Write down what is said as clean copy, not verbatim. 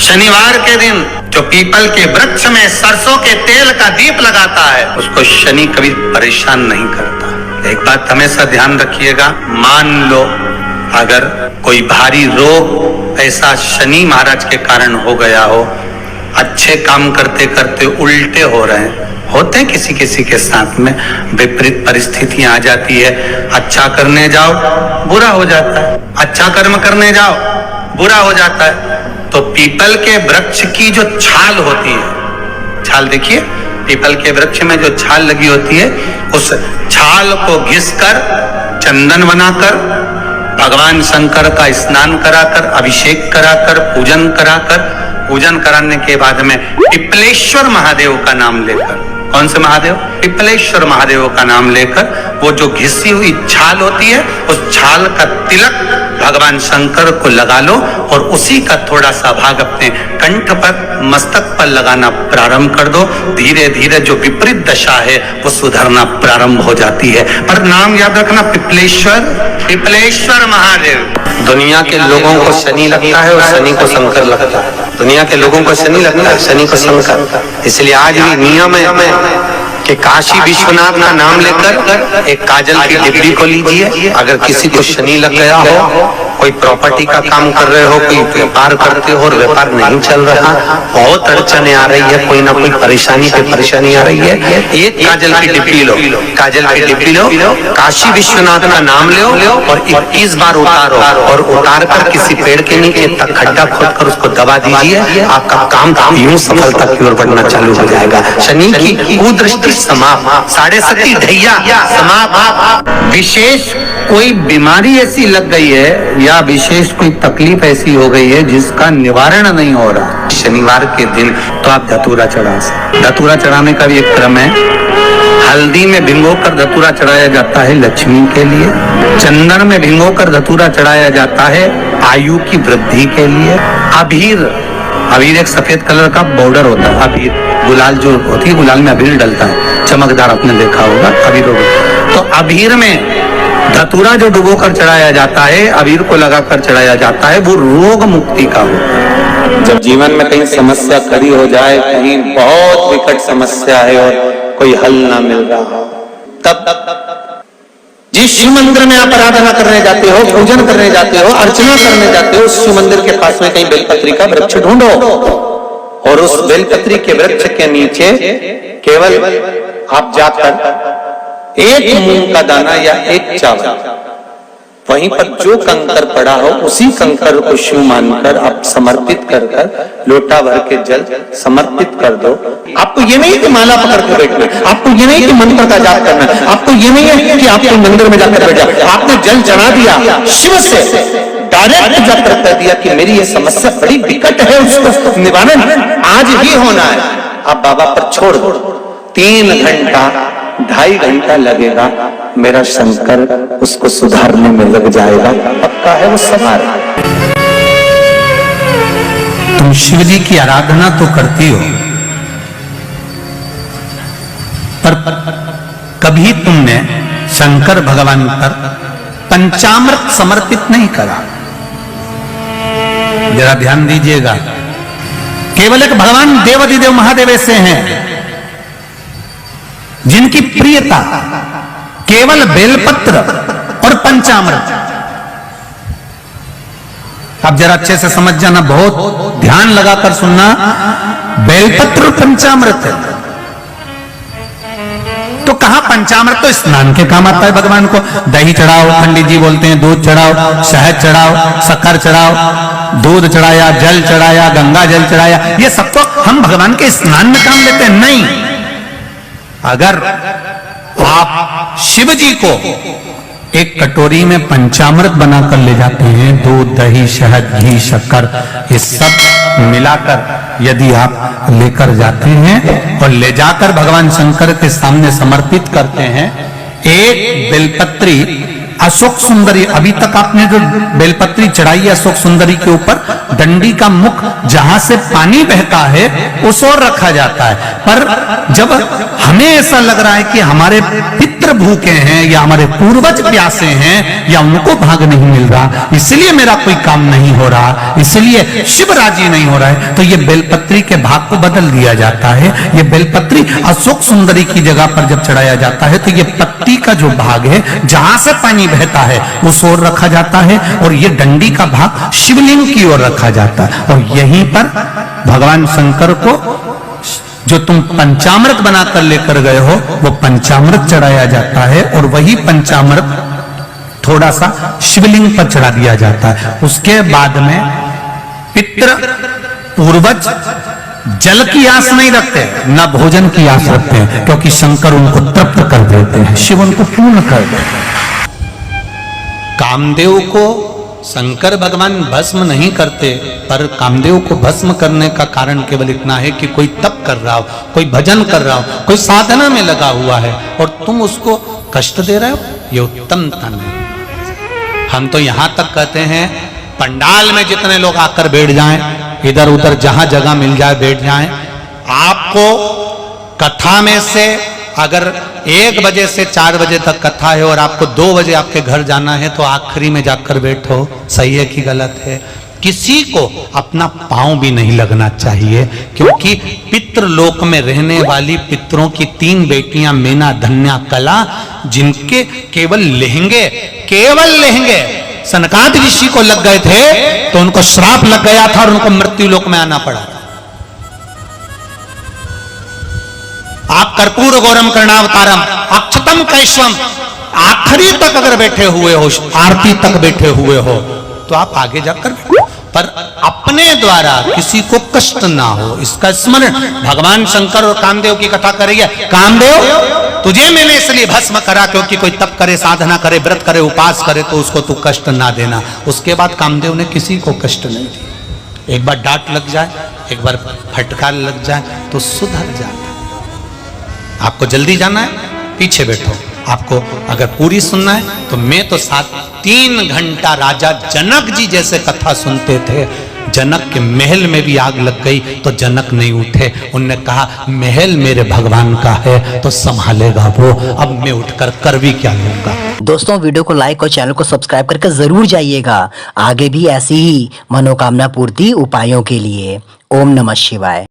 शनिवार के दिन जो पीपल के वृक्ष में सरसों के तेल का दीप लगाता है उसको शनि कभी परेशान नहीं करता। एक बात हमेशा ध्यान रखिएगा, मान लो अगर कोई भारी रोग ऐसा शनि महाराज के कारण हो गया हो, अच्छे काम करते करते उल्टे हो रहे हैं, होते हैं किसी किसी के साथ में, विपरीत परिस्थितियां आ जाती है, अच्छा करने जाओ बुरा हो जाता है, अच्छा कर्म करने जाओ बुरा हो जाता है। तो पीपल के वृक्ष की जो छाल होती है, छाल देखिए पीपल के वृक्ष में जो छाल लगी होती है, उस छाल को घिसकर चंदन बनाकर भगवान शंकर का स्नान कराकर, अभिषेक कराकर, पूजन कराने के बाद में पिपलेश्वर महादेव का नाम लेकर, कौन से महादेव? पिपलेश्वर महादेव का नाम लेकर वो जो घिसी हुई छाल होती है उस छाल का तिलक भगवान शंकर को लगा लो और उसी का थोड़ा सा भाग अपने कंठ पर, मस्तक पर लगाना प्रारंभ कर दो। धीरे धीरे जो विपरीत दशा है वो सुधरना प्रारंभ हो जाती है। पर नाम याद रखना, पिपलेश्वर महादेव। दुनिया के लोगों को शनि लगता है और शनि को शंकर लगता है। दुनिया के लोगों को शनि लगता है, शनि को शंकर। इसलिए आज भी नियम है कि काशी विश्वनाथ का नाम लेकर एक काजल की डिब्बी को लीजिए। अगर किसी को शनि लग गया हो, कोई प्रॉपर्टी का काम कर रहे हो, कोई व्यापार करते हो और व्यापार नहीं चल रहा, बहुत अड़चने आ रही है, कोई ना कोई परेशानी पे परेशानी आ रही है, एक काजल की डिब्बी लो, काजल की डिब्बी लो, काशी विश्वनाथ का नाम लो और 21 बार उतारो और उतार कर किसी पेड़ के नीचे तक खड्डा खोद कर उसको दबा दीजिए। आपका काम यूं सफलता की ओर बढ़ना चालू हो जाएगा। शनि की कुदृष्टि समाप्त, 7.5 ढैया समाप्त। विशेष कोई बीमारी ऐसी लग गई है या विशेष कोई तकलीफ ऐसी हो गई है जिसका निवारण नहीं हो रहा, शनिवार के दिन तो आप धतूरा चढ़ा सकते। धतूरा चढ़ाने का भी एक क्रम है। हल्दी में भिगोकर धतूरा चढ़ाया जाता है लक्ष्मी के लिए, चंदन में भिगोकर धतूरा चढ़ाया जाता है आयु की वृद्धि के लिए। अबीर एक सफेद कलर का बॉर्डर होता है, अबीर गुलाल जो होती है, गुलाल में अबीर डलता है, चमकदार, आपने देखा होगा अबीर। तो अबीर में धतूरा जो डुबो कर चढ़ाया जाता है, अबीर को लगाकर चढ़ाया जाता है, वो रोग मुक्ति का होता है। जब जीवन में कहीं समस्या खड़ी हो जाए, कहीं बहुत विकट समस्या है और कोई हल ना मिल रहा, तब जिस शिव मंदिर में आप आराधना करने जाते हो, पूजन करने जाते हो, अर्चना करने जाते हो, उस शिव मंदिर के पास में कहीं बेलपत्री का वृक्ष ढूंढो और उस बेलपत्री के वृक्ष के नीचे केवल आप जाकर एक मूंग का दाना या एक चावल, वहीं पर जो कंकर पड़ा हो उसी कंकर को शिव मानकर आप समर्पित कर लोटा भर के जल समर्पित कर दो। आपको ये नहीं कि माला पकड़ के बैठना, आपको ये नहीं कि मंत्र का जाप करना, आपको ये नहीं है कि आपको मंदिर में जाकर बैठ जाओ। आपने जल चढ़ा दिया, शिव से डायरेक्ट जाकर कर दिया कि मेरी ये समस्या बड़ी विकट है, उसको निवारण आज ही होना है। आप बाबा पर छोड़ दो, 3 घंटा 2.5 घंटा लगेगा, मेरा शंकर उसको सुधारने में लग जाएगा, पक्का है वो सुधार। तुम शिव जी की आराधना तो करती हो, पर कभी तुमने शंकर भगवान पर पंचामृत समर्पित नहीं करा। जरा ध्यान दीजिएगा, केवल एक भगवान देवाधिदेव महादेव ऐसे हैं जिनकी प्रियता केवल बेलपत्र और पंचामृत। आप जरा अच्छे से समझ जाना, बहुत ध्यान लगाकर सुनना, बेलपत्र और पंचामृत है। तो कहां पंचामृत तो स्नान के काम आता है भगवान को। दही चढ़ाओ, पंडित जी बोलते हैं, दूध चढ़ाओ, शहद चढ़ाओ, शक्कर चढ़ाओ, दूध चढ़ाया, जल चढ़ाया, गंगा जल चढ़ाया, ये सब तो हम भगवान के स्नान में काम लेते हैं। नहीं, अगर आप शिव जी को एक कटोरी में पंचामृत बनाकर ले जाते हैं, दूध, दही, शहद, घी, शक्कर, ये सब मिलाकर यदि आप लेकर जाते हैं और ले जाकर भगवान शंकर के सामने समर्पित करते हैं, एक बेलपत्री अशोक सुंदरी, अभी तक आपने जो बेलपत्री चढ़ाई है अशोक सुंदरी के ऊपर, डंडी का मुख जहां से पानी बहता है उस ओर रखा जाता है। पर जब हमें ऐसा लग रहा है कि हमारे पित्त पितृ भूखे हैं या हमारे पूर्वज प्यासे हैं या उनको भाग नहीं मिल रहा, इसलिए मेरा कोई काम नहीं हो रहा, इसलिए शिव राजी नहीं हो रहा है, तो ये बेलपत्री के भाग को बदल दिया जाता है। ये बेलपत्री अशोक सुंदरी की जगह पर जब चढ़ाया जाता है तो ये पत्ती का जो भाग है जहां से पानी बहता है उस ओर रखा जाता है और ये डंडी का भाग शिवलिंग की ओर रखा जाता है। और यहीं पर भगवान शंकर को जो तुम पंचामृत बनाकर लेकर गए हो वो पंचामृत चढ़ाया जाता है और वही पंचामृत थोड़ा सा शिवलिंग पर चढ़ा दिया जाता है। उसके बाद में पितृ पूर्वज जल की आस नहीं रखते, न भोजन की आस रखते हैं, क्योंकि शंकर उनको तृप्त कर देते हैं, शिव उनको पूर्ण कर देते हैं। कामदेव को शंकर भगवान भस्म नहीं करते, पर कामदेव को भस्म करने का कारण केवल इतना है कि कोई तप कर रहा हो, कोई भजन कर रहा हो, कोई साधना में लगा हुआ है और तुम उसको कष्ट दे रहे हो, ये उत्तमता नहीं। हम तो यहां तक कहते हैं पंडाल में जितने लोग आकर बैठ जाएं, इधर उधर जहां जगह मिल जाए बैठ जाएं, आपको कथा में से अगर 1 बजे से 4 बजे तक कथा है और आपको 2 बजे आपके घर जाना है तो आखिरी में जाकर बैठो, सही है कि गलत है? किसी को अपना पांव भी नहीं लगना चाहिए, क्योंकि पितृलोक में रहने वाली पितरों की 3 बेटियां मेना, धन्या, कला, जिनके केवल लहंगे सनकादि ऋषि को लग गए थे तो उनको श्राप लग गया था और उनको मृत्यु लोक में आना पड़ा। आप कर्पूर गौरम कर्णावतारम अक्षतम कैश्वम आखिरी तक अगर बैठे हुए हो, आरती तक बैठे हुए हो तो आप आगे जाकर बैठो, पर अपने द्वारा किसी को कष्ट ना हो इसका स्मरण। भगवान शंकर और कामदेव की कथा करिए, कामदेव तुझे मैंने इसलिए भस्म करा क्योंकि कोई तप करे, साधना करे, व्रत करे, उपास करे तो उसको तू कष्ट ना देना। उसके बाद कामदेव ने किसी को कष्ट नहीं दिया। एक बार डांट लग जाए, एक बार फटकार लग जाए तो सुधर जाता। आपको जल्दी जाना है, पीछे बैठो। आपको अगर पूरी सुनना है तो मैं तो 3 घंटा राजा जनक जी जैसे कथा सुनते थे। जनक के महल में भी आग लग गई तो जनक नहीं उठे, उनने कहा महल मेरे भगवान का है तो संभालेगा वो, अब मैं उठकर कर भी क्या लूंगा। दोस्तों वीडियो को लाइक और चैनल को सब्सक्राइब करके जरूर जाइएगा आगे भी ऐसी ही मनोकामना पूर्ति उपायों के लिए। ओम नमः शिवाय।